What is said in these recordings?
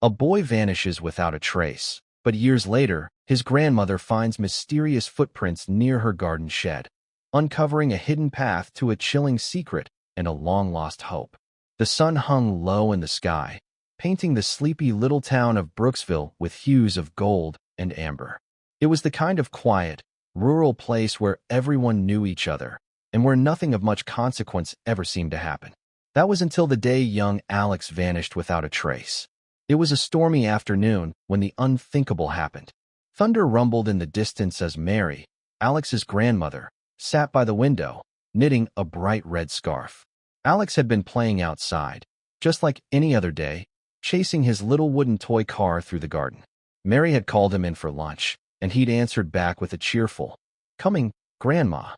A boy vanishes without a trace, but years later, his grandmother finds mysterious footprints near her garden shed, uncovering a hidden path to a chilling secret and a long-lost hope. The sun hung low in the sky, painting the sleepy little town of Brooksville with hues of gold and amber. It was the kind of quiet, rural place where everyone knew each other, and where nothing of much consequence ever seemed to happen. That was until the day young Alex vanished without a trace. It was a stormy afternoon when the unthinkable happened. Thunder rumbled in the distance as Mary, Alex's grandmother, sat by the window, knitting a bright red scarf. Alex had been playing outside, just like any other day, chasing his little wooden toy car through the garden. Mary had called him in for lunch, and he'd answered back with a cheerful, "Coming, Grandma."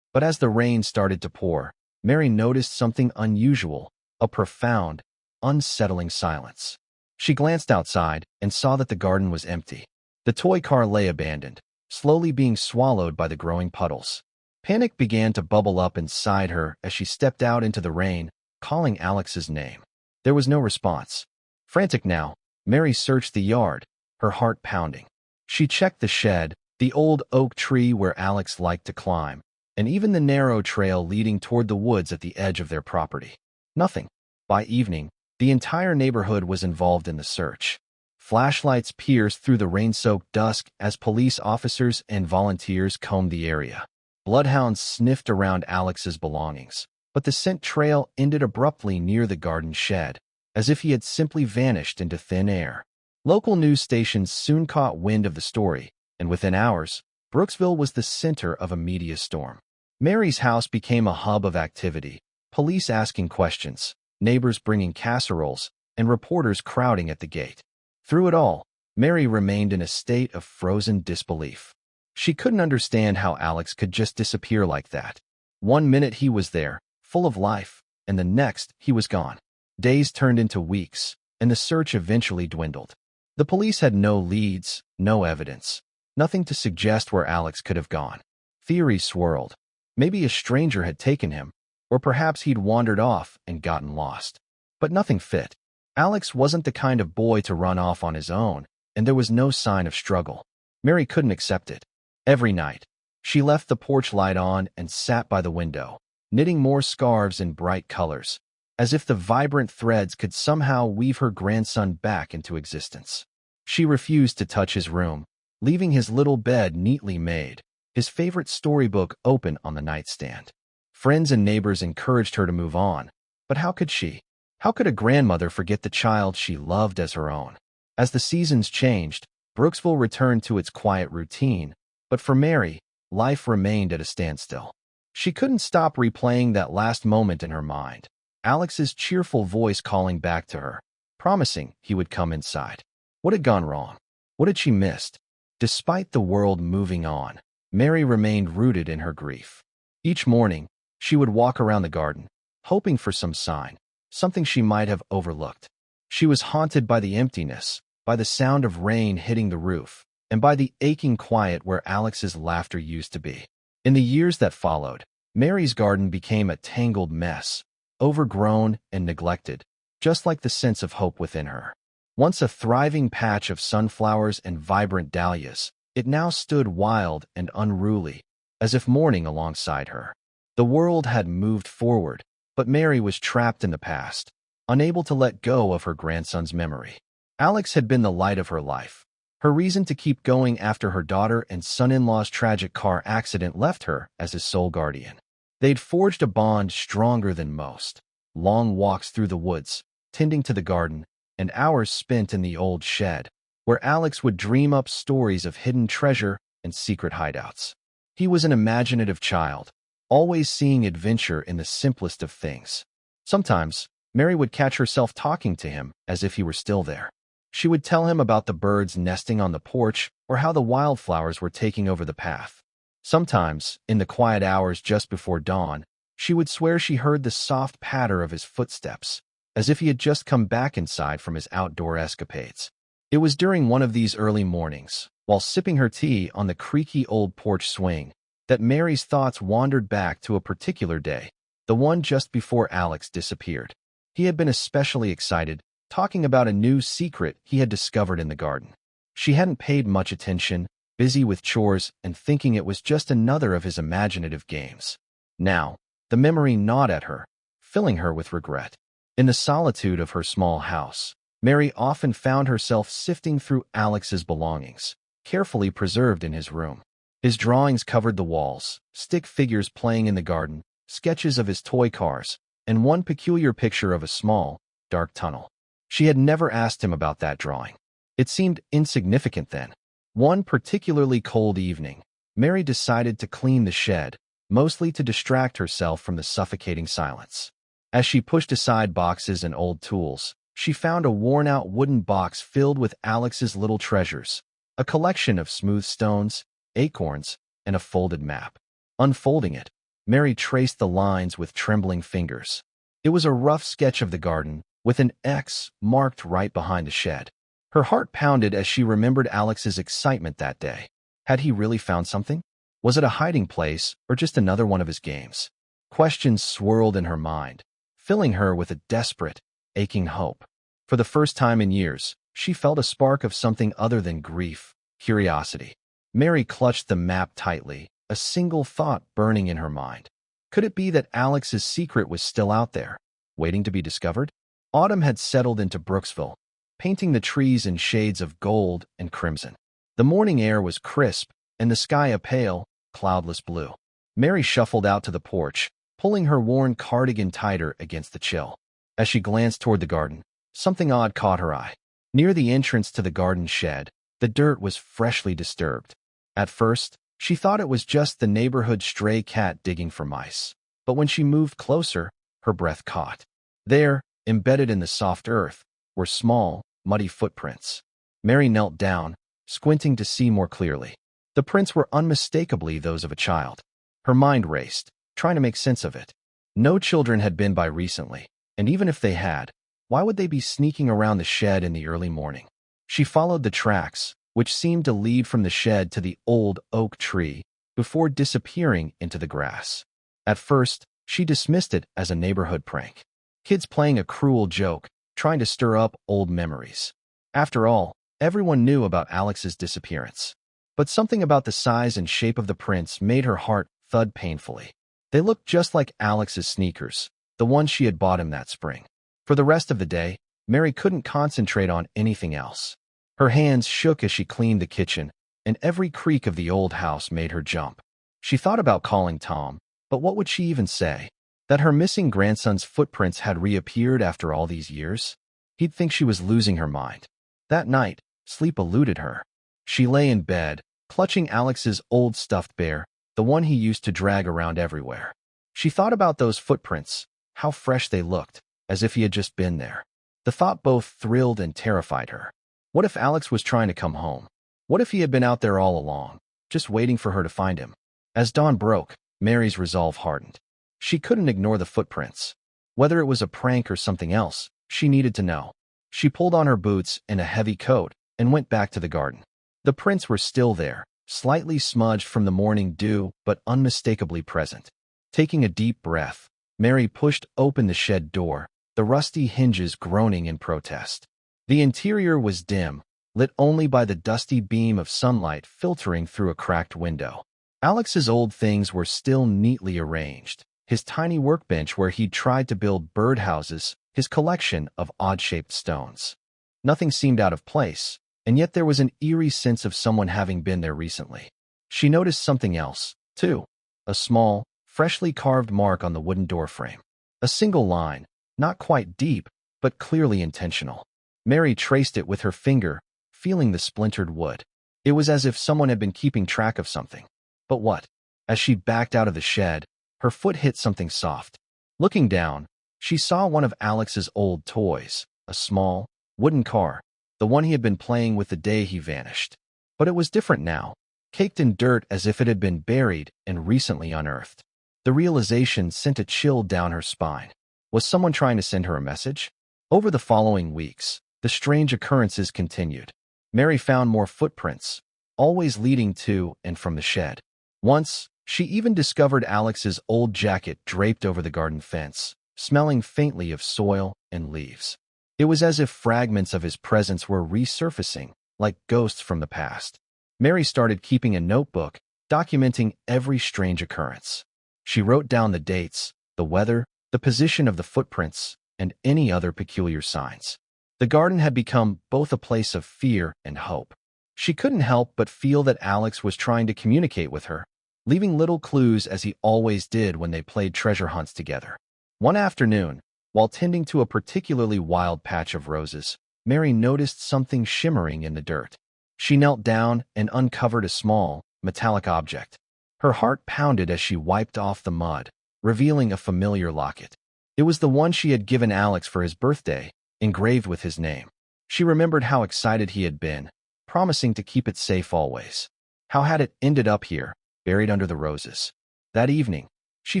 But as the rain started to pour, Mary noticed something unusual, a profound, unsettling silence. She glanced outside and saw that the garden was empty. The toy car lay abandoned, slowly being swallowed by the growing puddles. Panic began to bubble up inside her as she stepped out into the rain, calling Alex's name. There was no response. Frantic now, Mary searched the yard, her heart pounding. She checked the shed, the old oak tree where Alex liked to climb, and even the narrow trail leading toward the woods at the edge of their property. Nothing. By evening, the entire neighborhood was involved in the search. Flashlights pierced through the rain-soaked dusk as police officers and volunteers combed the area. Bloodhounds sniffed around Alex's belongings, but the scent trail ended abruptly near the garden shed, as if he had simply vanished into thin air. Local news stations soon caught wind of the story, and within hours, Brooksville was the center of a media storm. Mary's house became a hub of activity, police asking questions, neighbors bringing casseroles, and reporters crowding at the gate. Through it all, Mary remained in a state of frozen disbelief. She couldn't understand how Alex could just disappear like that. One minute he was there, full of life, and the next he was gone. Days turned into weeks, and the search eventually dwindled. The police had no leads, no evidence, nothing to suggest where Alex could have gone. Theories swirled. Maybe a stranger had taken him, or perhaps he'd wandered off and gotten lost. But nothing fit. Alex wasn't the kind of boy to run off on his own, and there was no sign of struggle. Mary couldn't accept it. Every night, she left the porch light on and sat by the window, knitting more scarves in bright colors, as if the vibrant threads could somehow weave her grandson back into existence. She refused to touch his room, leaving his little bed neatly made, his favorite storybook open on the nightstand. Friends and neighbors encouraged her to move on, but how could she? How could a grandmother forget the child she loved as her own? As the seasons changed, Brooksville returned to its quiet routine, but for Mary, life remained at a standstill. She couldn't stop replaying that last moment in her mind, Alex's cheerful voice calling back to her, promising he would come inside. What had gone wrong? What had she missed? Despite the world moving on, Mary remained rooted in her grief. Each morning, she would walk around the garden, hoping for some sign, something she might have overlooked. She was haunted by the emptiness, by the sound of rain hitting the roof, and by the aching quiet where Alex's laughter used to be. In the years that followed, Mary's garden became a tangled mess, overgrown and neglected, just like the sense of hope within her. Once a thriving patch of sunflowers and vibrant dahlias, it now stood wild and unruly, as if mourning alongside her. The world had moved forward, but Mary was trapped in the past, unable to let go of her grandson's memory. Alex had been the light of her life. Her reason to keep going after her daughter and son-in-law's tragic car accident left her as his sole guardian. They'd forged a bond stronger than most. Long walks through the woods, tending to the garden, and hours spent in the old shed, where Alex would dream up stories of hidden treasure and secret hideouts. He was an imaginative child, always seeing adventure in the simplest of things. Sometimes, Mary would catch herself talking to him as if he were still there. She would tell him about the birds nesting on the porch or how the wildflowers were taking over the path. Sometimes, in the quiet hours just before dawn, she would swear she heard the soft patter of his footsteps, as if he had just come back inside from his outdoor escapades. It was during one of these early mornings, while sipping her tea on the creaky old porch swing, that Mary's thoughts wandered back to a particular day, the one just before Alex disappeared. He had been especially excited, talking about a new secret he had discovered in the garden. She hadn't paid much attention, busy with chores and thinking it was just another of his imaginative games. Now, the memory gnawed at her, filling her with regret. In the solitude of her small house, Mary often found herself sifting through Alex's belongings, carefully preserved in his room. His drawings covered the walls, stick figures playing in the garden, sketches of his toy cars, and one peculiar picture of a small, dark tunnel. She had never asked him about that drawing. It seemed insignificant then. One particularly cold evening, Mary decided to clean the shed, mostly to distract herself from the suffocating silence. As she pushed aside boxes and old tools, she found a worn-out wooden box filled with Alex's little treasures, a collection of smooth stones, acorns, and a folded map. Unfolding it, Mary traced the lines with trembling fingers. It was a rough sketch of the garden, with an X marked right behind the shed. Her heart pounded as she remembered Alex's excitement that day. Had he really found something? Was it a hiding place or just another one of his games? Questions swirled in her mind, filling her with a desperate, aching hope. For the first time in years, she felt a spark of something other than grief, curiosity. Mary clutched the map tightly, a single thought burning in her mind. Could it be that Alex's secret was still out there, waiting to be discovered? Autumn had settled into Brooksville, painting the trees in shades of gold and crimson. The morning air was crisp, and the sky a pale, cloudless blue. Mary shuffled out to the porch, pulling her worn cardigan tighter against the chill. As she glanced toward the garden, something odd caught her eye. Near the entrance to the garden shed, the dirt was freshly disturbed. At first, she thought it was just the neighborhood stray cat digging for mice. But when she moved closer, her breath caught. There, embedded in the soft earth, were small, muddy footprints. Mary knelt down, squinting to see more clearly. The prints were unmistakably those of a child. Her mind raced, trying to make sense of it. No children had been by recently, and even if they had, why would they be sneaking around the shed in the early morning? She followed the tracks, which seemed to lead from the shed to the old oak tree, before disappearing into the grass. At first, she dismissed it as a neighborhood prank. Kids playing a cruel joke, trying to stir up old memories. After all, everyone knew about Alex's disappearance. But something about the size and shape of the prints made her heart thud painfully. They looked just like Alex's sneakers, the ones she had bought him that spring. For the rest of the day, Mary couldn't concentrate on anything else. Her hands shook as she cleaned the kitchen, and every creak of the old house made her jump. She thought about calling Tom, but what would she even say? That her missing grandson's footprints had reappeared after all these years? He'd think she was losing her mind. That night, sleep eluded her. She lay in bed, clutching Alex's old stuffed bear, the one he used to drag around everywhere. She thought about those footprints, how fresh they looked, as if he had just been there. The thought both thrilled and terrified her. What if Alex was trying to come home? What if he had been out there all along, just waiting for her to find him? As dawn broke, Mary's resolve hardened. She couldn't ignore the footprints. Whether it was a prank or something else, she needed to know. She pulled on her boots and a heavy coat and went back to the garden. The prints were still there, slightly smudged from the morning dew but unmistakably present. Taking a deep breath, Mary pushed open the shed door, the rusty hinges groaning in protest. The interior was dim, lit only by the dusty beam of sunlight filtering through a cracked window. Alex's old things were still neatly arranged. His tiny workbench where he'd tried to build birdhouses, his collection of odd-shaped stones. Nothing seemed out of place, and yet there was an eerie sense of someone having been there recently. She noticed something else, too. A small, freshly carved mark on the wooden doorframe. A single line, not quite deep, but clearly intentional. Mary traced it with her finger, feeling the splintered wood. It was as if someone had been keeping track of something. But what? As she backed out of the shed, her foot hit something soft. Looking down, she saw one of Alex's old toys, a small, wooden car, the one he had been playing with the day he vanished. But it was different now, caked in dirt as if it had been buried and recently unearthed. The realization sent a chill down her spine. Was someone trying to send her a message? Over the following weeks, the strange occurrences continued. Mary found more footprints, always leading to and from the shed. Once, she even discovered Alex's old jacket draped over the garden fence, smelling faintly of soil and leaves. It was as if fragments of his presence were resurfacing, like ghosts from the past. Mary started keeping a notebook, documenting every strange occurrence. She wrote down the dates, the weather, the position of the footprints, and any other peculiar signs. The garden had become both a place of fear and hope. She couldn't help but feel that Alex was trying to communicate with her, leaving little clues as he always did when they played treasure hunts together. One afternoon, while tending to a particularly wild patch of roses, Mary noticed something shimmering in the dirt. She knelt down and uncovered a small, metallic object. Her heart pounded as she wiped off the mud, revealing a familiar locket. It was the one she had given Alex for his birthday, engraved with his name. She remembered how excited he had been, promising to keep it safe always. How had it ended up here, buried under the roses? That evening, she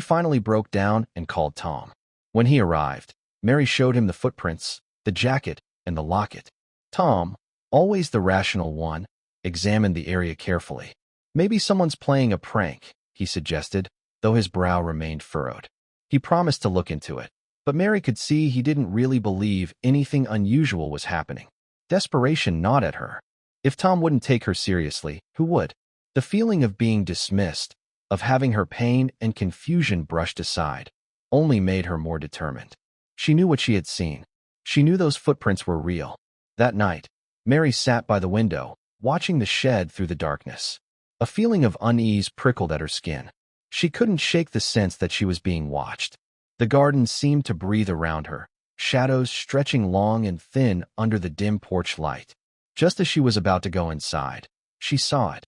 finally broke down and called Tom. When he arrived, Mary showed him the footprints, the jacket, and the locket. Tom, always the rational one, examined the area carefully. Maybe someone's playing a prank, he suggested, though his brow remained furrowed. He promised to look into it, but Mary could see he didn't really believe anything unusual was happening. Desperation gnawed at her. If Tom wouldn't take her seriously, who would? The feeling of being dismissed, of having her pain and confusion brushed aside, only made her more determined. She knew what she had seen. She knew those footprints were real. That night, Mary sat by the window, watching the shed through the darkness. A feeling of unease prickled at her skin. She couldn't shake the sense that she was being watched. The garden seemed to breathe around her, shadows stretching long and thin under the dim porch light. Just as she was about to go inside, she saw it.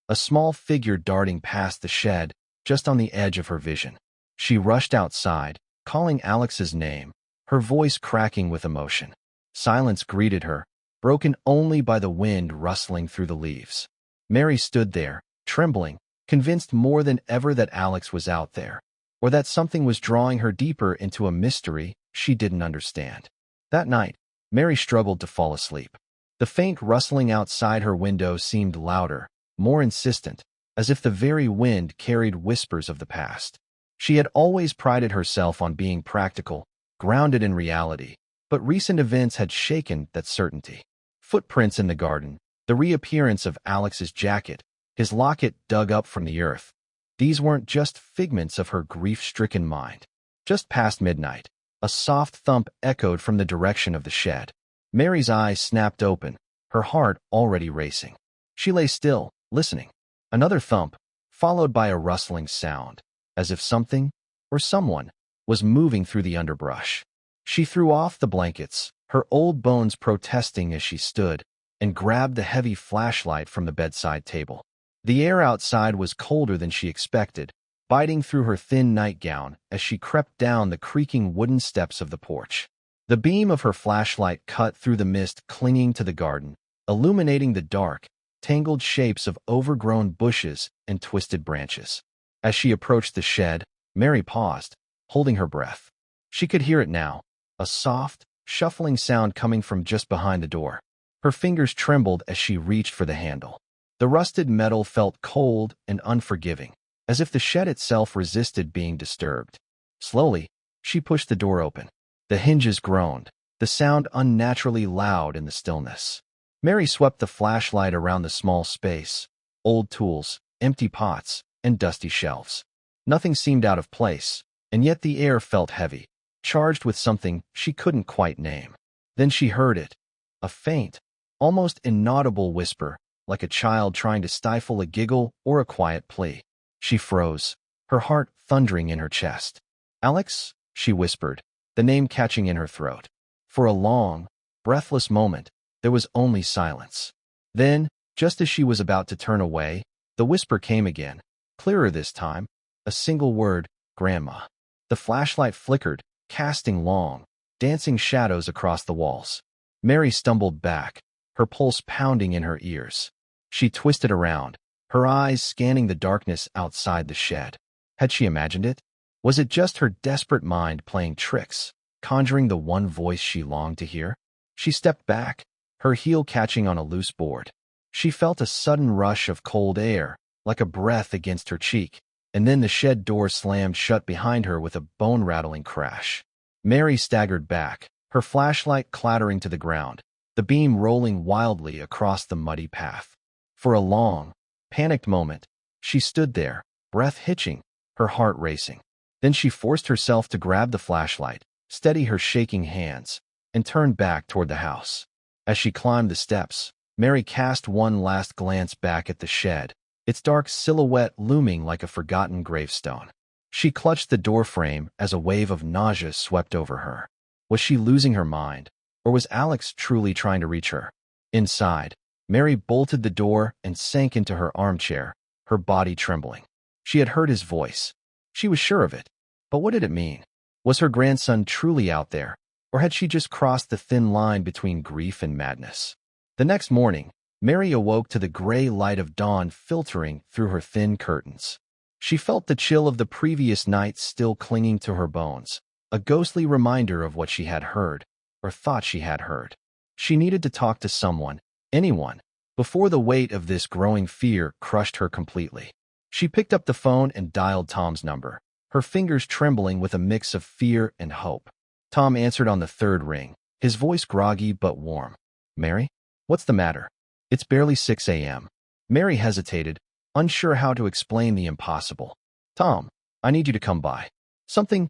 A small figure darting past the shed, just on the edge of her vision. She rushed outside, calling Alex's name, her voice cracking with emotion. Silence greeted her, broken only by the wind rustling through the leaves. Mary stood there, trembling, convinced more than ever that Alex was out there, or that something was drawing her deeper into a mystery she didn't understand. That night, Mary struggled to fall asleep. The faint rustling outside her window seemed louder, more insistent, as if the very wind carried whispers of the past. She had always prided herself on being practical, grounded in reality, but recent events had shaken that certainty. Footprints in the garden, the reappearance of Alex's jacket, his locket dug up from the earth. These weren't just figments of her grief-stricken mind. Just past midnight, a soft thump echoed from the direction of the shed. Mary's eyes snapped open, her heart already racing. She lay still, listening. Another thump, followed by a rustling sound, as if something, or someone, was moving through the underbrush. She threw off the blankets, her old bones protesting as she stood, and grabbed the heavy flashlight from the bedside table. The air outside was colder than she expected, biting through her thin nightgown as she crept down the creaking wooden steps of the porch. The beam of her flashlight cut through the mist clinging to the garden, illuminating the dark, tangled shapes of overgrown bushes and twisted branches. As she approached the shed, Mary paused, holding her breath. She could hear it now, a soft, shuffling sound coming from just behind the door. Her fingers trembled as she reached for the handle. The rusted metal felt cold and unforgiving, as if the shed itself resisted being disturbed. Slowly, she pushed the door open. The hinges groaned, the sound unnaturally loud in the stillness. Mary swept the flashlight around the small space. Old tools, empty pots, and dusty shelves. Nothing seemed out of place, and yet the air felt heavy, charged with something she couldn't quite name. Then she heard it, a faint, almost inaudible whisper, like a child trying to stifle a giggle or a quiet plea. She froze, her heart thundering in her chest. "Alex?" she whispered, the name catching in her throat. For a long, breathless moment, there was only silence. Then, just as she was about to turn away, the whisper came again, clearer this time, a single word, "Grandma." The flashlight flickered, casting long, dancing shadows across the walls. Mary stumbled back, her pulse pounding in her ears. She twisted around, her eyes scanning the darkness outside the shed. Had she imagined it? Was it just her desperate mind playing tricks, conjuring the one voice she longed to hear? She stepped back, her heel catching on a loose board. She felt a sudden rush of cold air, like a breath against her cheek, and then the shed door slammed shut behind her with a bone-rattling crash. Mary staggered back, her flashlight clattering to the ground, the beam rolling wildly across the muddy path. For a long, panicked moment, she stood there, breath hitching, her heart racing. Then she forced herself to grab the flashlight, steady her shaking hands, and turned back toward the house. As she climbed the steps, Mary cast one last glance back at the shed, its dark silhouette looming like a forgotten gravestone. She clutched the doorframe as a wave of nausea swept over her. Was she losing her mind, or was Alex truly trying to reach her? Inside, Mary bolted the door and sank into her armchair, her body trembling. She had heard his voice. She was sure of it. But what did it mean? Was her grandson truly out there, or had she just crossed the thin line between grief and madness? The next morning, Mary awoke to the gray light of dawn filtering through her thin curtains. She felt the chill of the previous night still clinging to her bones, a ghostly reminder of what she had heard, or thought she had heard. She needed to talk to someone, anyone, before the weight of this growing fear crushed her completely. She picked up the phone and dialed Tom's number, her fingers trembling with a mix of fear and hope. Tom answered on the third ring, his voice groggy but warm. "Mary? What's the matter?" "It's barely 6 a.m. Mary hesitated, unsure how to explain the impossible. "Tom, I need you to come by. Something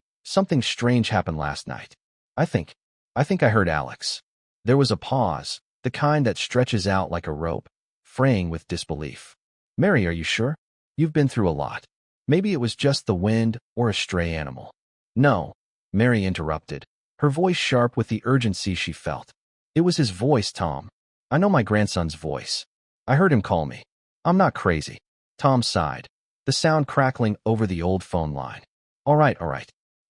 strange happened last night. I think I heard Alex." There was a pause, the kind that stretches out like a rope, fraying with disbelief. "Mary, are you sure? You've been through a lot. Maybe it was just the wind or a stray animal." "No," Mary interrupted, her voice sharp with the urgency she felt. "It was his voice, Tom. I know my grandson's voice. I heard him call me. I'm not crazy." Tom sighed, the sound crackling over the old phone line. All right.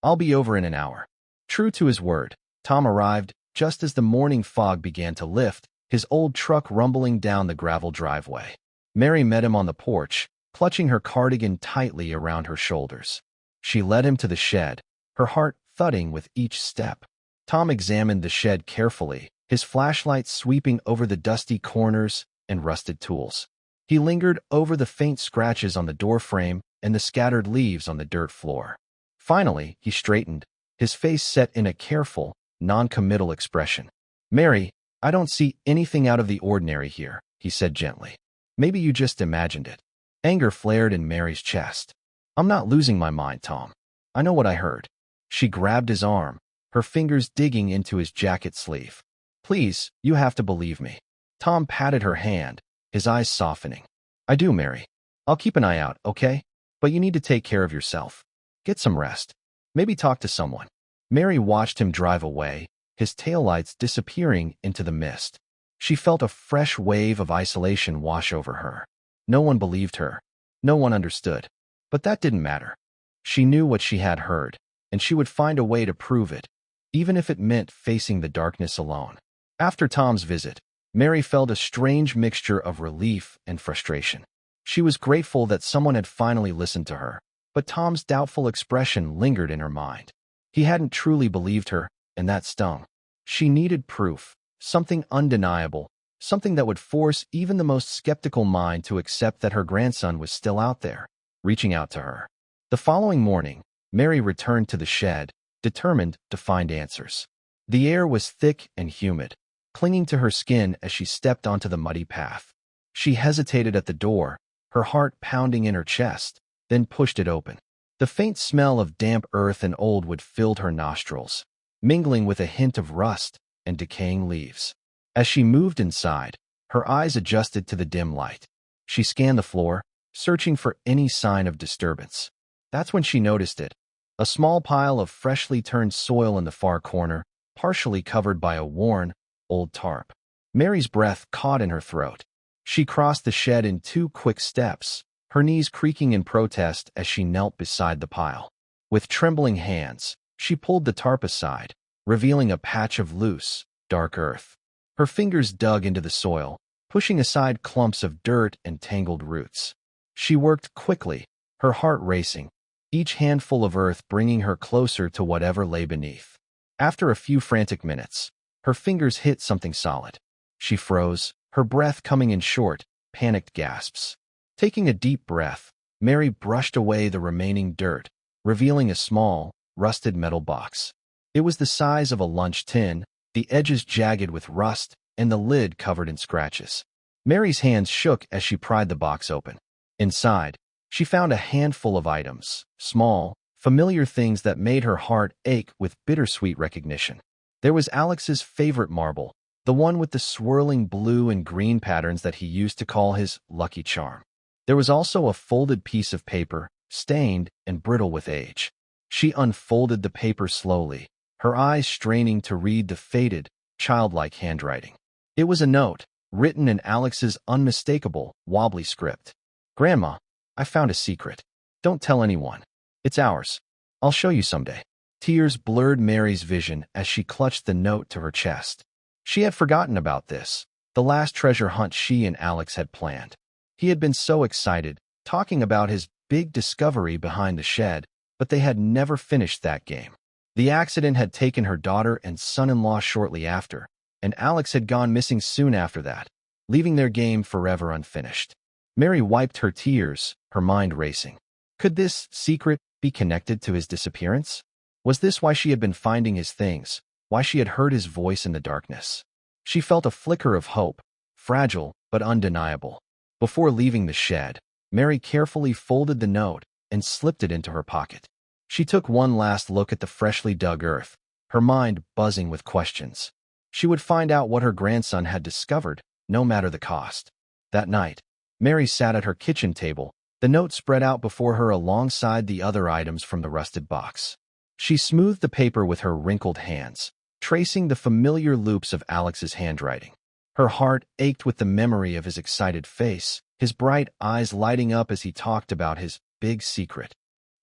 I'll be over in an hour." True to his word, Tom arrived just as the morning fog began to lift, his old truck rumbling down the gravel driveway. Mary met him on the porch, clutching her cardigan tightly around her shoulders. She led him to the shed, her heart thudding with each step. Tom examined the shed carefully, his flashlight sweeping over the dusty corners and rusted tools. He lingered over the faint scratches on the doorframe and the scattered leaves on the dirt floor. Finally, he straightened, his face set in a careful, non-committal expression. "Mary, I don't see anything out of the ordinary here," he said gently. "Maybe you just imagined it." Anger flared in Mary's chest. "I'm not losing my mind, Tom. I know what I heard." She grabbed his arm, her fingers digging into his jacket sleeve. "Please, you have to believe me." Tom patted her hand, his eyes softening. "I do, Mary. I'll keep an eye out, okay? But you need to take care of yourself. Get some rest. Maybe talk to someone." Mary watched him drive away, his taillights disappearing into the mist. She felt a fresh wave of isolation wash over her. No one believed her. No one understood. But that didn't matter. She knew what she had heard, and she would find a way to prove it, even if it meant facing the darkness alone. After Tom's visit, Mary felt a strange mixture of relief and frustration. She was grateful that someone had finally listened to her, but Tom's doubtful expression lingered in her mind. He hadn't truly believed her, and that stung. She needed proof, something undeniable, something that would force even the most skeptical mind to accept that her grandson was still out there, reaching out to her. The following morning, Mary returned to the shed, determined to find answers. The air was thick and humid, clinging to her skin as she stepped onto the muddy path. She hesitated at the door, her heart pounding in her chest, then pushed it open. The faint smell of damp earth and old wood filled her nostrils, mingling with a hint of rust and decaying leaves. As she moved inside, her eyes adjusted to the dim light. She scanned the floor, searching for any sign of disturbance. That's when she noticed it. A small pile of freshly turned soil in the far corner, partially covered by a worn, old tarp. Mary's breath caught in her throat. She crossed the shed in 2 quick steps, her knees creaking in protest as she knelt beside the pile. With trembling hands, she pulled the tarp aside, revealing a patch of loose, dark earth. Her fingers dug into the soil, pushing aside clumps of dirt and tangled roots. She worked quickly, her heart racing, each handful of earth bringing her closer to whatever lay beneath. After a few frantic minutes, her fingers hit something solid. She froze, her breath coming in short, panicked gasps. Taking a deep breath, Mary brushed away the remaining dirt, revealing a small, rusted metal box. It was the size of a lunch tin, the edges jagged with rust, and the lid covered in scratches. Mary's hands shook as she pried the box open. Inside, she found a handful of items, small, familiar things that made her heart ache with bittersweet recognition. There was Alex's favorite marble, the one with the swirling blue and green patterns that he used to call his lucky charm. There was also a folded piece of paper, stained and brittle with age. She unfolded the paper slowly, her eyes straining to read the faded, childlike handwriting. It was a note, written in Alex's unmistakable, wobbly script. "Grandma, I found a secret. Don't tell anyone. It's ours. I'll show you someday." Tears blurred Mary's vision as she clutched the note to her chest. She had forgotten about this, the last treasure hunt she and Alex had planned. He had been so excited, talking about his big discovery behind the shed, but they had never finished that game. The accident had taken her daughter and son-in-law shortly after, and Alex had gone missing soon after that, leaving their game forever unfinished. Mary wiped her tears, her mind racing. Could this secret be connected to his disappearance? Was this why she had been finding his things, why she had heard his voice in the darkness? She felt a flicker of hope, fragile but undeniable. Before leaving the shed, Mary carefully folded the note and slipped it into her pocket. She took one last look at the freshly dug earth, her mind buzzing with questions. She would find out what her grandson had discovered, no matter the cost. That night, Mary sat at her kitchen table, the note spread out before her alongside the other items from the rusted box. She smoothed the paper with her wrinkled hands, tracing the familiar loops of Alex's handwriting. Her heart ached with the memory of his excited face, his bright eyes lighting up as he talked about his big secret.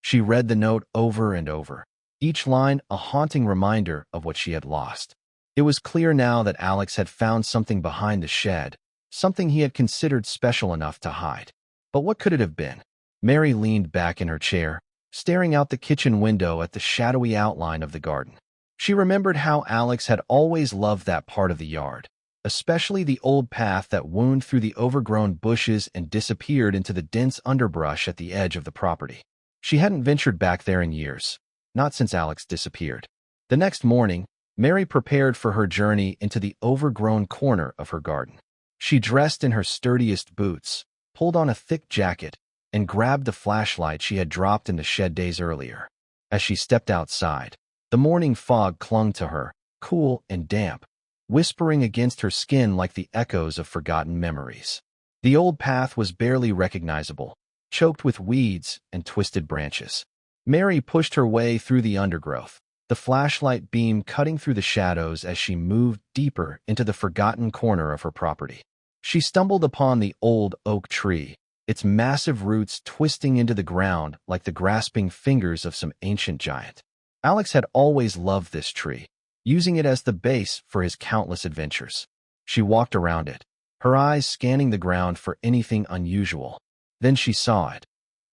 She read the note over and over, each line a haunting reminder of what she had lost. It was clear now that Alex had found something behind the shed, something he had considered special enough to hide. But what could it have been? Mary leaned back in her chair, staring out the kitchen window at the shadowy outline of the garden. She remembered how Alex had always loved that part of the yard, especially the old path that wound through the overgrown bushes and disappeared into the dense underbrush at the edge of the property. She hadn't ventured back there in years, not since Alex disappeared. The next morning, Mary prepared for her journey into the overgrown corner of her garden. She dressed in her sturdiest boots, pulled on a thick jacket, and grabbed the flashlight she had dropped in the shed days earlier. As she stepped outside, the morning fog clung to her, cool and damp, whispering against her skin like the echoes of forgotten memories. The old path was barely recognizable, choked with weeds and twisted branches. Mary pushed her way through the undergrowth, the flashlight beam cutting through the shadows as she moved deeper into the forgotten corner of her property. She stumbled upon the old oak tree, its massive roots twisting into the ground like the grasping fingers of some ancient giant. Alex had always loved this tree, using it as the base for his countless adventures. She walked around it, her eyes scanning the ground for anything unusual. Then she saw it,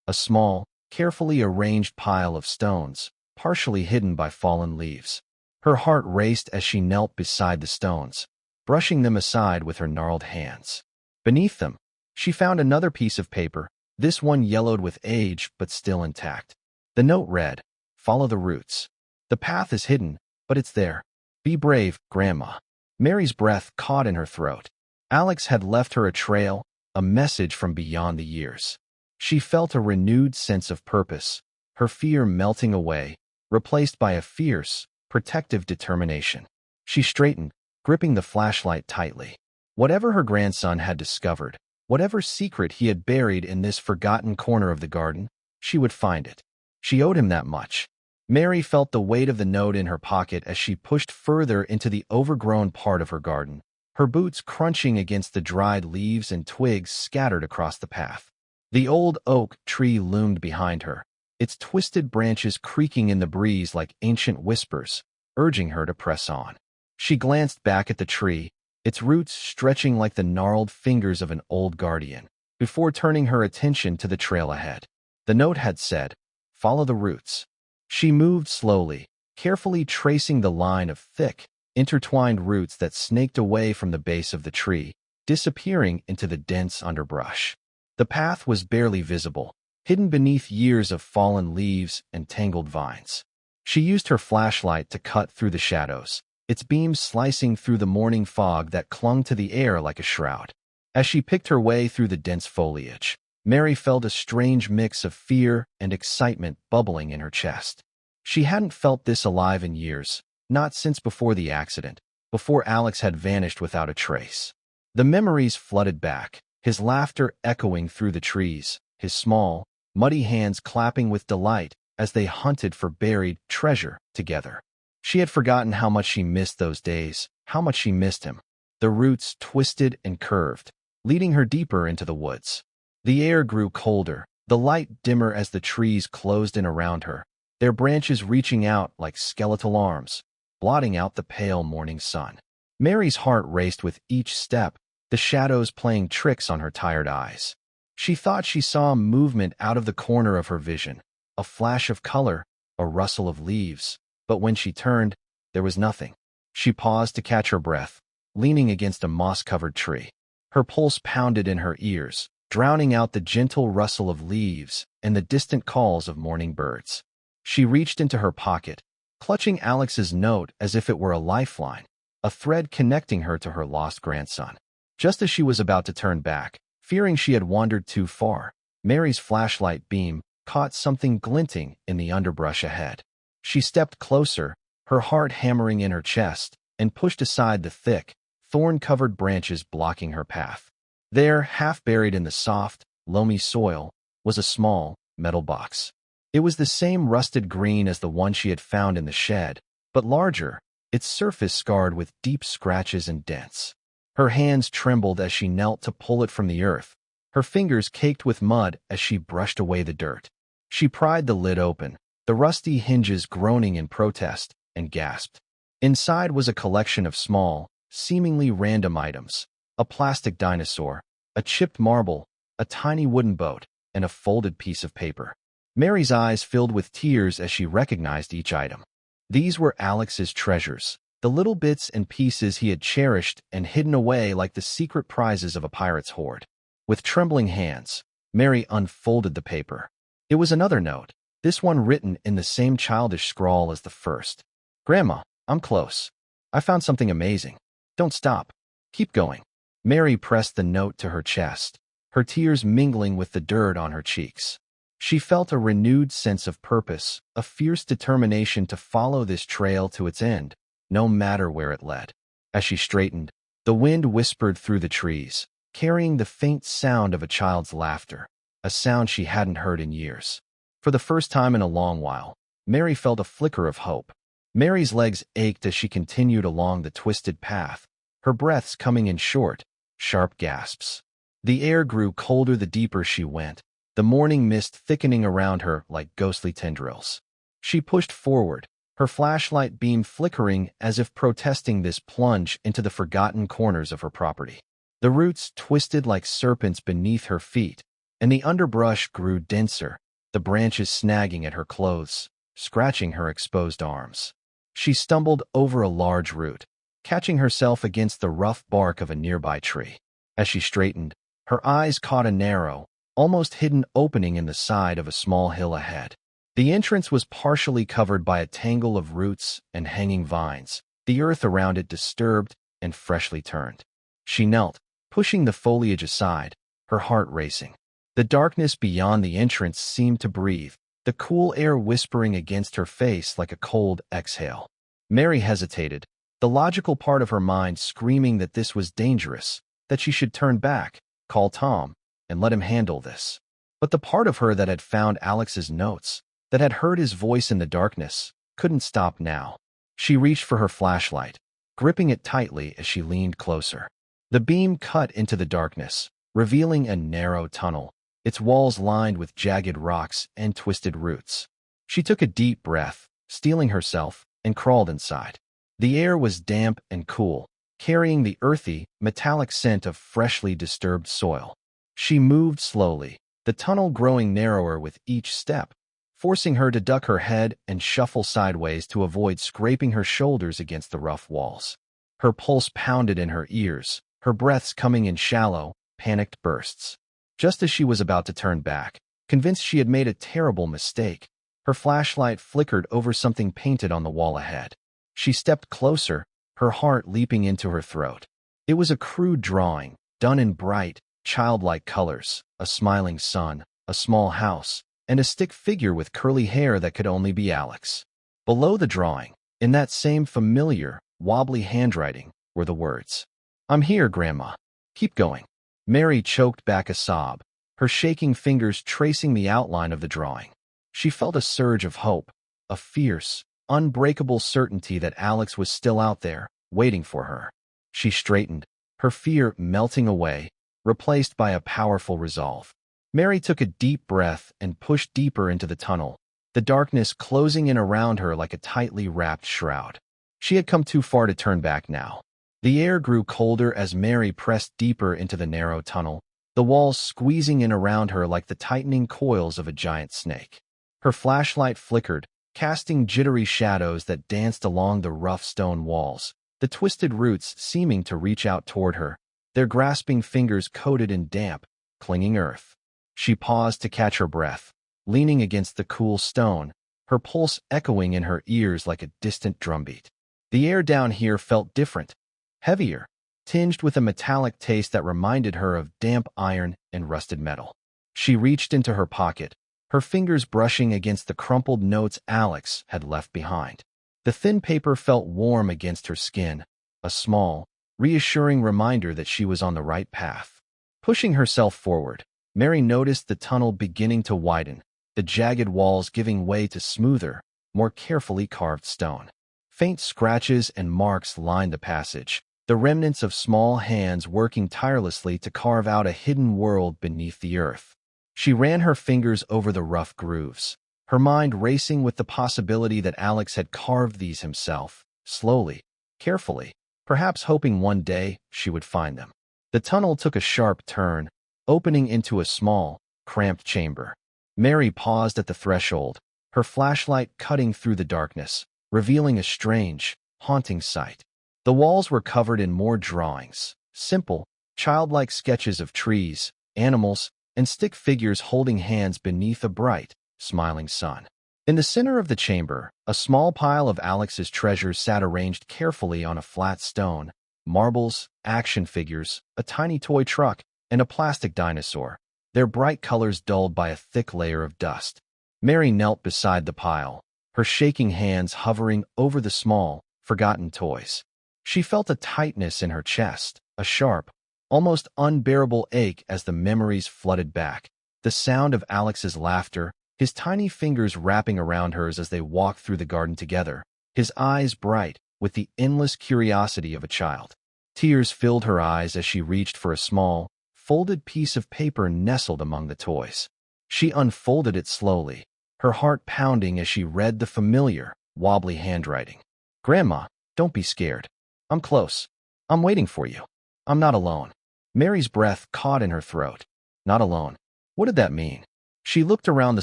a small, carefully arranged pile of stones, partially hidden by fallen leaves. Her heart raced as she knelt beside the stones, brushing them aside with her gnarled hands. Beneath them, she found another piece of paper, this one yellowed with age but still intact. The note read, "Follow the roots. The path is hidden, but it's there. Be brave, Grandma." Mary's breath caught in her throat. Alex had left her a trail, a message from beyond the years. She felt a renewed sense of purpose, her fear melting away, replaced by a fierce, protective determination. She straightened, gripping the flashlight tightly. Whatever her grandson had discovered, whatever secret he had buried in this forgotten corner of the garden, she would find it. She owed him that much. Mary felt the weight of the note in her pocket as she pushed further into the overgrown part of her garden, her boots crunching against the dried leaves and twigs scattered across the path. The old oak tree loomed behind her, its twisted branches creaking in the breeze like ancient whispers, urging her to press on. She glanced back at the tree, its roots stretching like the gnarled fingers of an old guardian, before turning her attention to the trail ahead. The note had said, "Follow the roots." She moved slowly, carefully tracing the line of thick, intertwined roots that snaked away from the base of the tree, disappearing into the dense underbrush. The path was barely visible, hidden beneath years of fallen leaves and tangled vines. She used her flashlight to cut through the shadows, its beams slicing through the morning fog that clung to the air like a shroud. As she picked her way through the dense foliage, Mary felt a strange mix of fear and excitement bubbling in her chest. She hadn't felt this alive in years, not since before the accident, before Alex had vanished without a trace. The memories flooded back, his laughter echoing through the trees, his small, muddy hands clapping with delight as they hunted for buried treasure together. She had forgotten how much she missed those days, how much she missed him. The roots twisted and curved, leading her deeper into the woods. The air grew colder, the light dimmer as the trees closed in around her, their branches reaching out like skeletal arms, blotting out the pale morning sun. Mary's heart raced with each step, the shadows playing tricks on her tired eyes. She thought she saw movement out of the corner of her vision, a flash of color, a rustle of leaves, but when she turned, there was nothing. She paused to catch her breath, leaning against a moss-covered tree. Her pulse pounded in her ears, drowning out the gentle rustle of leaves and the distant calls of morning birds. She reached into her pocket, clutching Alex's note as if it were a lifeline, a thread connecting her to her lost grandson. Just as she was about to turn back, fearing she had wandered too far, Mary's flashlight beam caught something glinting in the underbrush ahead. She stepped closer, her heart hammering in her chest, and pushed aside the thick, thorn-covered branches blocking her path. There, half buried in the soft, loamy soil, was a small, metal box. It was the same rusted green as the one she had found in the shed, but larger, its surface scarred with deep scratches and dents. Her hands trembled as she knelt to pull it from the earth, her fingers caked with mud as she brushed away the dirt. She pried the lid open, the rusty hinges groaning in protest, and gasped. Inside was a collection of small, seemingly random items: a plastic dinosaur, a chipped marble, a tiny wooden boat, and a folded piece of paper. Mary's eyes filled with tears as she recognized each item. These were Alex's treasures, the little bits and pieces he had cherished and hidden away like the secret prizes of a pirate's hoard. With trembling hands, Mary unfolded the paper. It was another note, this one written in the same childish scrawl as the first. "Grandma, I'm close. I found something amazing. Don't stop. Keep going." Mary pressed the note to her chest, her tears mingling with the dirt on her cheeks. She felt a renewed sense of purpose, a fierce determination to follow this trail to its end, no matter where it led. As she straightened, the wind whispered through the trees, carrying the faint sound of a child's laughter, a sound she hadn't heard in years. For the first time in a long while, Mary felt a flicker of hope. Mary's legs ached as she continued along the twisted path, her breaths coming in short, sharp gasps. The air grew colder the deeper she went, the morning mist thickening around her like ghostly tendrils. She pushed forward, her flashlight beam flickering as if protesting this plunge into the forgotten corners of her property. The roots twisted like serpents beneath her feet, and the underbrush grew denser, the branches snagging at her clothes, scratching her exposed arms. She stumbled over a large root, catching herself against the rough bark of a nearby tree. As she straightened, her eyes caught a narrow, almost hidden opening in the side of a small hill ahead. The entrance was partially covered by a tangle of roots and hanging vines, the earth around it disturbed and freshly turned. She knelt, pushing the foliage aside, her heart racing. The darkness beyond the entrance seemed to breathe, the cool air whispering against her face like a cold exhale. Mary hesitated, the logical part of her mind screaming that this was dangerous, that she should turn back, call Tom, and let him handle this. But the part of her that had found Alex's notes, that had heard his voice in the darkness, couldn't stop now. She reached for her flashlight, gripping it tightly as she leaned closer. The beam cut into the darkness, revealing a narrow tunnel, its walls lined with jagged rocks and twisted roots. She took a deep breath, steeling herself, and crawled inside. The air was damp and cool, carrying the earthy, metallic scent of freshly disturbed soil. She moved slowly, the tunnel growing narrower with each step, forcing her to duck her head and shuffle sideways to avoid scraping her shoulders against the rough walls. Her pulse pounded in her ears, her breaths coming in shallow, panicked bursts. Just as she was about to turn back, convinced she had made a terrible mistake, Her flashlight flickered over something painted on the wall ahead. She stepped closer, her heart leaping into her throat. It was a crude drawing, done in bright, childlike colors, a smiling sun, a small house, and a stick figure with curly hair that could only be Alex. Below the drawing, in that same familiar, wobbly handwriting, were the words, "I'm here, Grandma. Keep going." Mary choked back a sob, her shaking fingers tracing the outline of the drawing. She felt a surge of hope, a fierce, unbreakable certainty that Alex was still out there, waiting for her. She straightened, her fear melting away, replaced by a powerful resolve. Mary took a deep breath and pushed deeper into the tunnel, the darkness closing in around her like a tightly wrapped shroud. She had come too far to turn back now. The air grew colder as Mary pressed deeper into the narrow tunnel, the walls squeezing in around her like the tightening coils of a giant snake. Her flashlight flickered, casting jittery shadows that danced along the rough stone walls, the twisted roots seeming to reach out toward her, their grasping fingers coated in damp, clinging earth. She paused to catch her breath, leaning against the cool stone, her pulse echoing in her ears like a distant drumbeat. The air down here felt different, heavier, tinged with a metallic taste that reminded her of damp iron and rusted metal. She reached into her pocket, her fingers brushing against the crumpled notes Alex had left behind. The thin paper felt warm against her skin, a small, reassuring reminder that she was on the right path. Pushing herself forward, Mary noticed the tunnel beginning to widen, the jagged walls giving way to smoother, more carefully carved stone. Faint scratches and marks lined the passage, the remnants of small hands working tirelessly to carve out a hidden world beneath the earth. She ran her fingers over the rough grooves, her mind racing with the possibility that Alex had carved these himself, slowly, carefully, perhaps hoping one day she would find them. The tunnel took a sharp turn, opening into a small, cramped chamber. Mary paused at the threshold, her flashlight cutting through the darkness, revealing a strange, haunting sight. The walls were covered in more drawings, simple, childlike sketches of trees, animals, and stick figures holding hands beneath a bright, smiling sun. In the center of the chamber, a small pile of Alex's treasures sat arranged carefully on a flat stone: marbles, action figures, a tiny toy truck, and a plastic dinosaur, their bright colors dulled by a thick layer of dust. Mary knelt beside the pile, her shaking hands hovering over the small, forgotten toys. She felt a tightness in her chest, a sharp, almost unbearable ache as the memories flooded back. The sound of Alex's laughter, his tiny fingers wrapping around hers as they walked through the garden together, his eyes bright with the endless curiosity of a child. Tears filled her eyes as she reached for a small, folded piece of paper nestled among the toys. She unfolded it slowly, her heart pounding as she read the familiar, wobbly handwriting. "Grandma, don't be scared. I'm close. I'm waiting for you. I'm not alone." Mary's breath caught in her throat. Not alone. What did that mean? She looked around the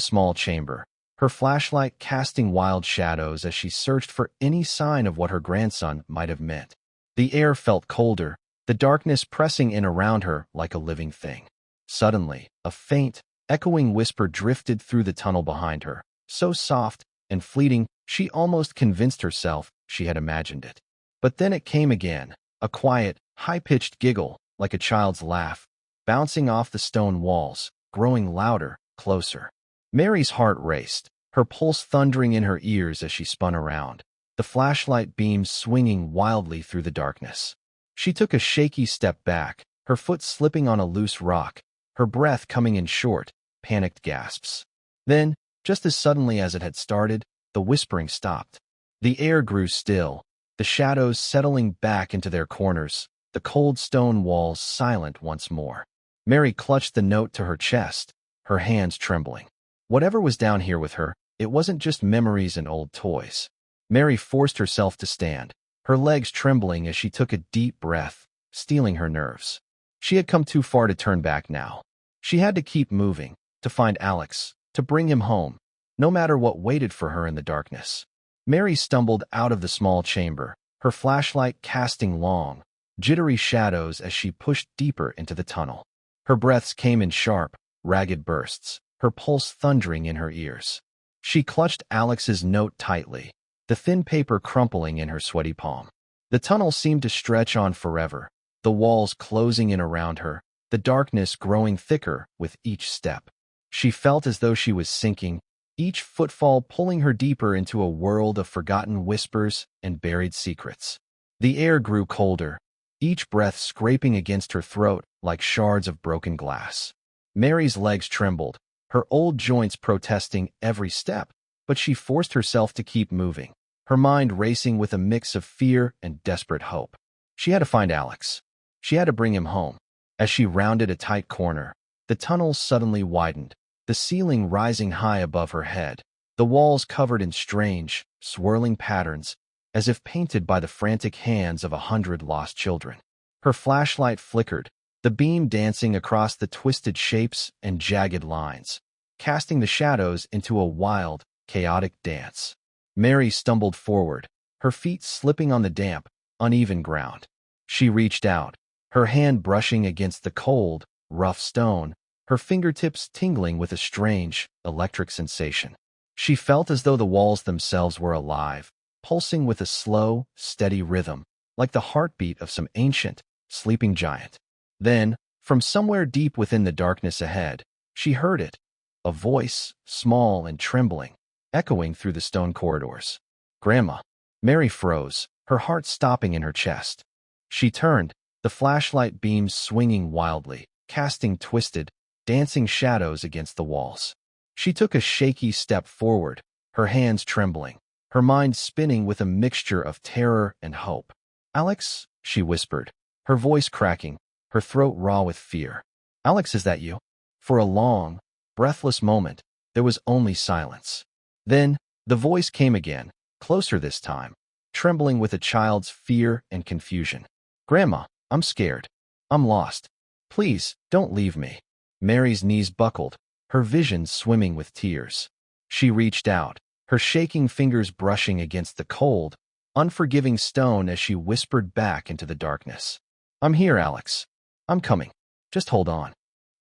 small chamber, her flashlight casting wild shadows as she searched for any sign of what her grandson might have meant. The air felt colder, the darkness pressing in around her like a living thing. Suddenly, a faint, echoing whisper drifted through the tunnel behind her, so soft and fleeting she almost convinced herself she had imagined it. But then it came again, a quiet, high-pitched giggle, like a child's laugh, bouncing off the stone walls, growing louder, closer. Mary's heart raced, her pulse thundering in her ears as she spun around, the flashlight beams swinging wildly through the darkness. She took a shaky step back, her foot slipping on a loose rock, her breath coming in short, panicked gasps. Then, just as suddenly as it had started, the whispering stopped. The air grew still, the shadows settling back into their corners, the cold stone walls silent once more. Mary clutched the note to her chest, her hands trembling. Whatever was down here with her, it wasn't just memories and old toys. Mary forced herself to stand, her legs trembling as she took a deep breath, steeling her nerves. She had come too far to turn back now. She had to keep moving, to find Alex, to bring him home, no matter what waited for her in the darkness. Mary stumbled out of the small chamber, her flashlight casting long, jittery shadows as she pushed deeper into the tunnel. Her breaths came in sharp, ragged bursts, her pulse thundering in her ears. She clutched Alex's note tightly, the thin paper crumpling in her sweaty palm. The tunnel seemed to stretch on forever, the walls closing in around her, the darkness growing thicker with each step. She felt as though she was sinking, each footfall pulling her deeper into a world of forgotten whispers and buried secrets. The air grew colder, each breath scraping against her throat like shards of broken glass. Mary's legs trembled, her old joints protesting every step, but she forced herself to keep moving, her mind racing with a mix of fear and desperate hope. She had to find Alex. She had to bring him home. As she rounded a tight corner, the tunnel suddenly widened, the ceiling rising high above her head, the walls covered in strange, swirling patterns, as if painted by the frantic hands of 100 lost children. Her flashlight flickered, the beam dancing across the twisted shapes and jagged lines, casting the shadows into a wild, chaotic dance. Mary stumbled forward, her feet slipping on the damp, uneven ground. She reached out, her hand brushing against the cold, rough stone, her fingertips tingling with a strange, electric sensation. She felt as though the walls themselves were alive, pulsing with a slow, steady rhythm, like the heartbeat of some ancient, sleeping giant. Then, from somewhere deep within the darkness ahead, she heard it, a voice, small and trembling, echoing through the stone corridors. "Grandma." Mary froze, her heart stopping in her chest. She turned, the flashlight beams swinging wildly, casting twisted, dancing shadows against the walls. She took a shaky step forward, her hands trembling, her mind spinning with a mixture of terror and hope. "Alex," she whispered, her voice cracking, her throat raw with fear. "Alex, is that you?" For a long, breathless moment, there was only silence. Then, the voice came again, closer this time, trembling with a child's fear and confusion. "Grandma, I'm scared. I'm lost. Please, don't leave me." Mary's knees buckled, her vision swimming with tears. She reached out, her shaking fingers brushing against the cold, unforgiving stone as she whispered back into the darkness. "I'm here, Alex. I'm coming. Just hold on."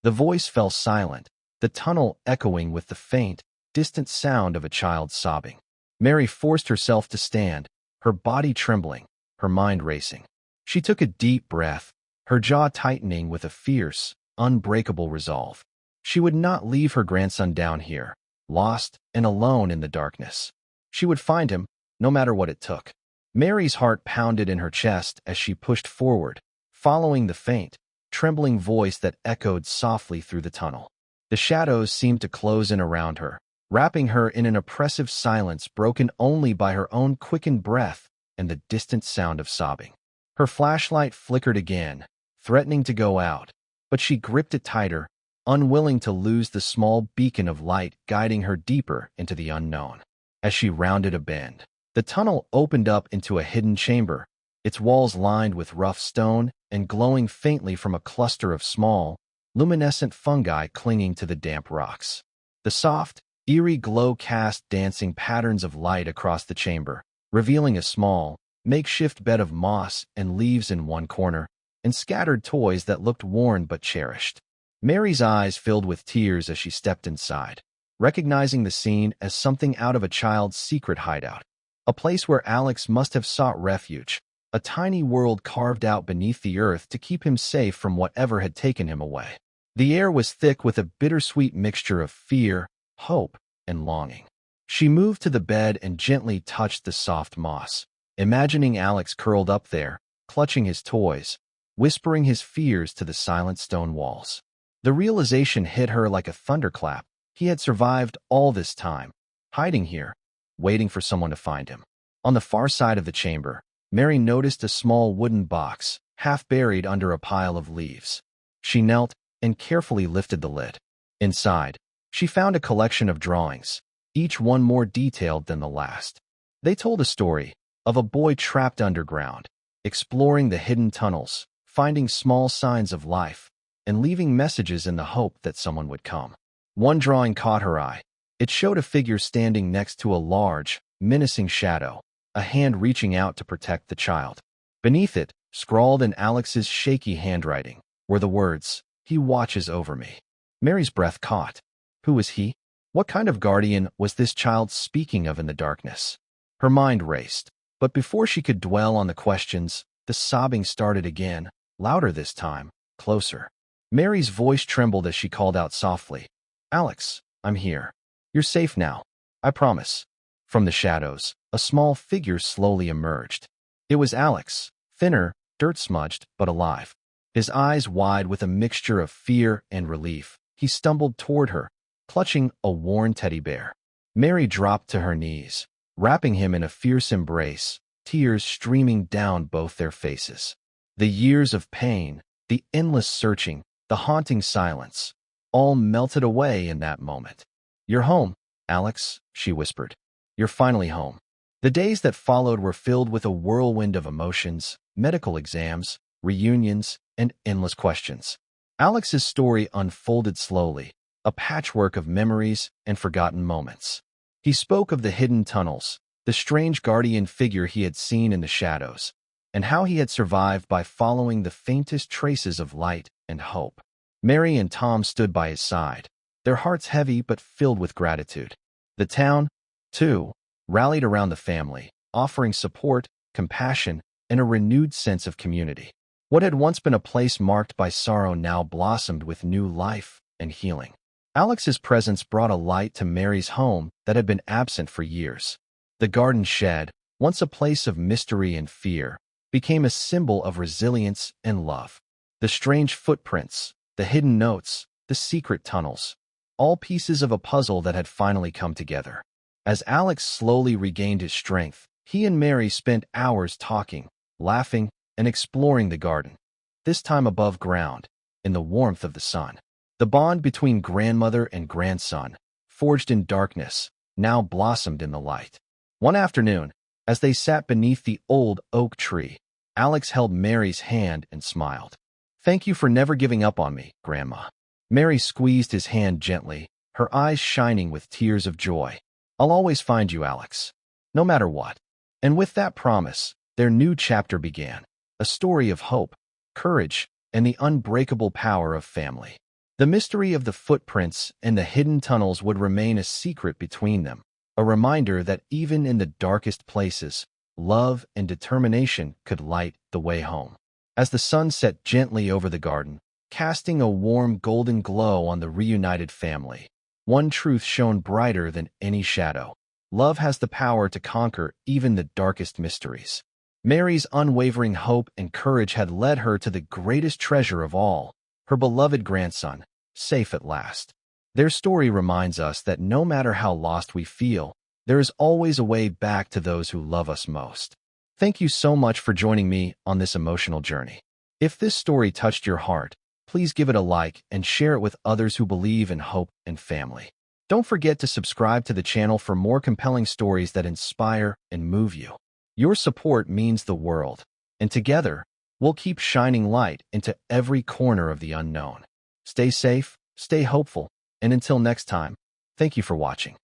The voice fell silent, the tunnel echoing with the faint, distant sound of a child sobbing. Mary forced herself to stand, her body trembling, her mind racing. She took a deep breath, her jaw tightening with a fierce, unbreakable resolve. She would not leave her grandson down here, lost and alone in the darkness. She would find him, no matter what it took. Mary's heart pounded in her chest as she pushed forward, following the faint, trembling voice that echoed softly through the tunnel. The shadows seemed to close in around her, wrapping her in an oppressive silence broken only by her own quickened breath and the distant sound of sobbing. Her flashlight flickered again, threatening to go out, but she gripped it tighter, unwilling to lose the small beacon of light guiding her deeper into the unknown. As she rounded a bend, the tunnel opened up into a hidden chamber, its walls lined with rough stone and glowing faintly from a cluster of small, luminescent fungi clinging to the damp rocks. The soft, eerie glow cast dancing patterns of light across the chamber, revealing a small, makeshift bed of moss and leaves in one corner, and scattered toys that looked worn but cherished. Mary's eyes filled with tears as she stepped inside, recognizing the scene as something out of a child's secret hideout, a place where Alex must have sought refuge, a tiny world carved out beneath the earth to keep him safe from whatever had taken him away. The air was thick with a bittersweet mixture of fear, hope, and longing. She moved to the bed and gently touched the soft moss, imagining Alex curled up there, clutching his toys, whispering his fears to the silent stone walls. The realization hit her like a thunderclap. He had survived all this time, hiding here, waiting for someone to find him. On the far side of the chamber, Mary noticed a small wooden box, half buried under a pile of leaves. She knelt and carefully lifted the lid. Inside, she found a collection of drawings, each one more detailed than the last. They told a story of a boy trapped underground, exploring the hidden tunnels, finding small signs of life, and leaving messages in the hope that someone would come. One drawing caught her eye. It showed a figure standing next to a large, menacing shadow, a hand reaching out to protect the child. Beneath it, scrawled in Alex's shaky handwriting, were the words, "He watches over me." Mary's breath caught. Who was he? What kind of guardian was this child speaking of in the darkness? Her mind raced, but before she could dwell on the questions, the sobbing started again, louder this time, closer. Mary's voice trembled as she called out softly, "Alex, I'm here. You're safe now. I promise." From the shadows, a small figure slowly emerged. It was Alex, thinner, dirt-smudged, but alive. His eyes wide with a mixture of fear and relief, he stumbled toward her, clutching a worn teddy bear. Mary dropped to her knees, wrapping him in a fierce embrace, tears streaming down both their faces. The years of pain, the endless searching, the haunting silence, all melted away in that moment. "You're home, Alex," she whispered. "You're finally home." The days that followed were filled with a whirlwind of emotions, medical exams, reunions, and endless questions. Alex's story unfolded slowly, a patchwork of memories and forgotten moments. He spoke of the hidden tunnels, the strange guardian figure he had seen in the shadows, and how he had survived by following the faintest traces of light and hope. Mary and Tom stood by his side, their hearts heavy but filled with gratitude. The town, too, rallied around the family, offering support, compassion, and a renewed sense of community. What had once been a place marked by sorrow now blossomed with new life and healing. Alex's presence brought a light to Mary's home that had been absent for years. The garden shed, once a place of mystery and fear, became a symbol of resilience and love. The strange footprints, the hidden notes, the secret tunnels, all pieces of a puzzle that had finally come together. As Alex slowly regained his strength, he and Mary spent hours talking, laughing, and exploring the garden, this time above ground, in the warmth of the sun. The bond between grandmother and grandson, forged in darkness, now blossomed in the light. One afternoon, as they sat beneath the old oak tree, Alex held Mary's hand and smiled. "Thank you for never giving up on me, Grandma." Mary squeezed his hand gently, her eyes shining with tears of joy. "I'll always find you, Alex, no matter what." And with that promise, their new chapter began, a story of hope, courage, and the unbreakable power of family. The mystery of the footprints and the hidden tunnels would remain a secret between them, a reminder that even in the darkest places, love and determination could light the way home. As the sun set gently over the garden, casting a warm golden glow on the reunited family, one truth shone brighter than any shadow. Love has the power to conquer even the darkest mysteries. Mary's unwavering hope and courage had led her to the greatest treasure of all, her beloved grandson, safe at last. Their story reminds us that no matter how lost we feel, there is always a way back to those who love us most. Thank you so much for joining me on this emotional journey. If this story touched your heart, please give it a like and share it with others who believe in hope and family. Don't forget to subscribe to the channel for more compelling stories that inspire and move you. Your support means the world, and together, we'll keep shining light into every corner of the unknown. Stay safe, stay hopeful, and until next time, thank you for watching.